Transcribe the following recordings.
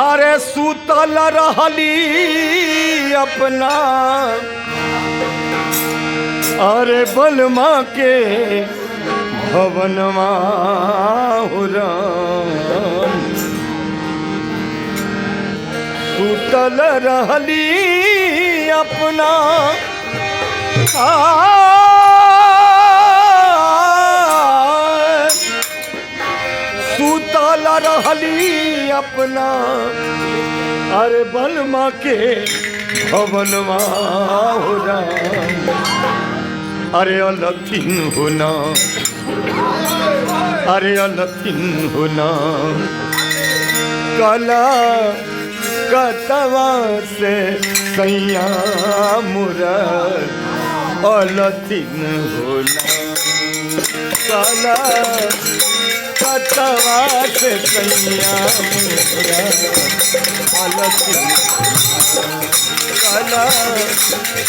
अरे सुतल रहली अपना अरे बलमा के भवनमा हो राम सुतल रहली अपना सुतल रहली अपना अरे बलमा के भवनमा हो राम अरे अलथिन होना अरे अलथिन होना कला कतवा से सैया मुरा अलथिन होना कला कतवा से सैया मुरा अलथिन कला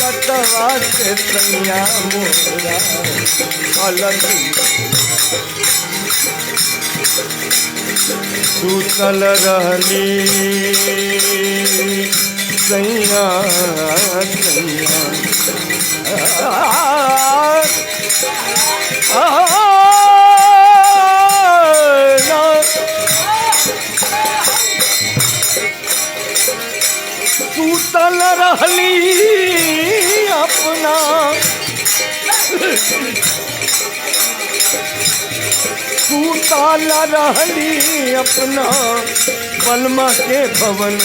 कतवा से सैया मुरा अलथिन सुतल रहली सैया सैया सुतल रहली अपना सुतल रहली अपना बलमा के भवन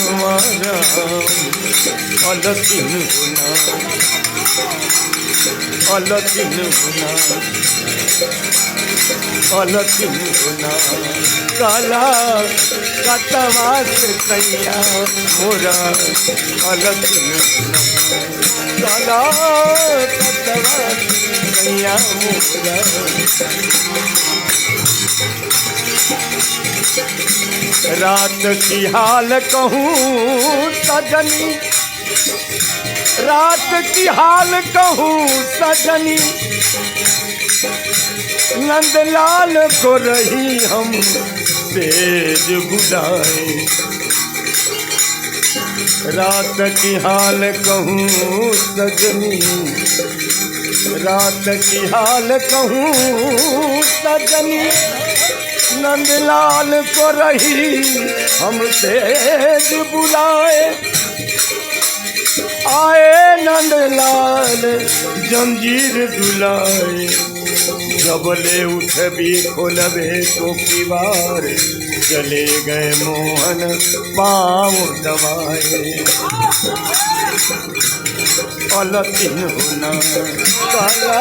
अलथिन होना अलथिन होना अलथिन होना काला कतवा से सैया मोरा अलथिन होना काला कतवा से सैया मोरा रात की हाल कहूँ सजनी रात की हाल कहूँ सजनी नंदलाल को रही हम तेज बुलाए रात की हाल कहूँ सजनी रात की हाल कहूँ सजनी नंदलाल को रही हम तेज बुलाए आए नंदलाल जंजीर दुलाए जबले उठबी खोलबे तो किवार चले गए मोहन पाँव दबाए अलथिन होना काला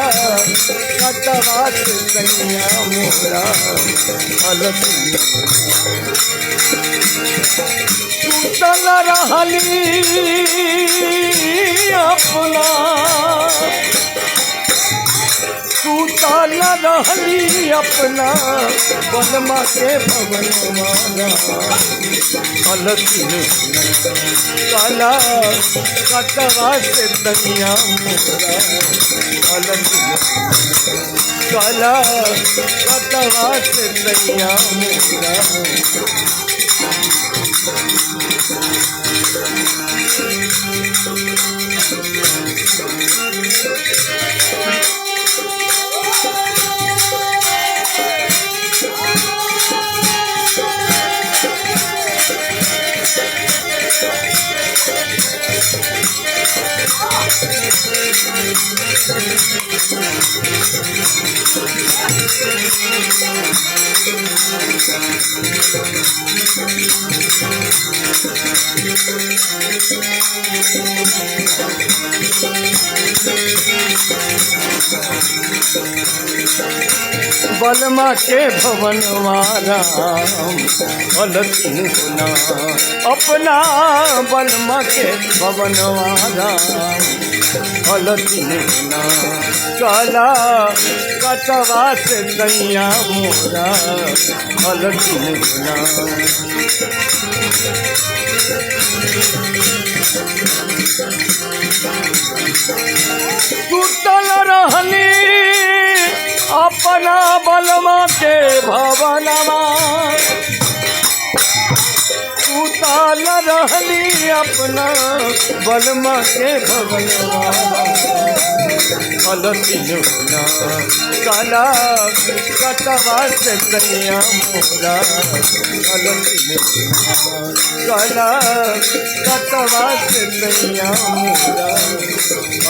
कतवा से सैया मोरा अलथिन सुतल रहली अपना सुतल रहली अपना बलमा के भवनमा अलथिन काला कतवा से सैया मोरा अलथिन काला कतवा से सैया मोरा बलमा के भवनमा राम अलथिन होना अपना बलमा के भवनमा राम अलथिन होना काला कतवा से सैया मोरा अलथिन होना सुतल रहली अपना बलमा के भवनमा उताल रहनी अपना बलमा के भगनवा अलतिन होना काला कटवा से सैया मोरा अलतिन होना काला कटवा से सैया मोरा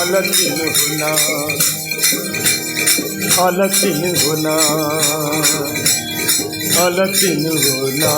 अलतिन होना अलतिन होना अलतिन होना।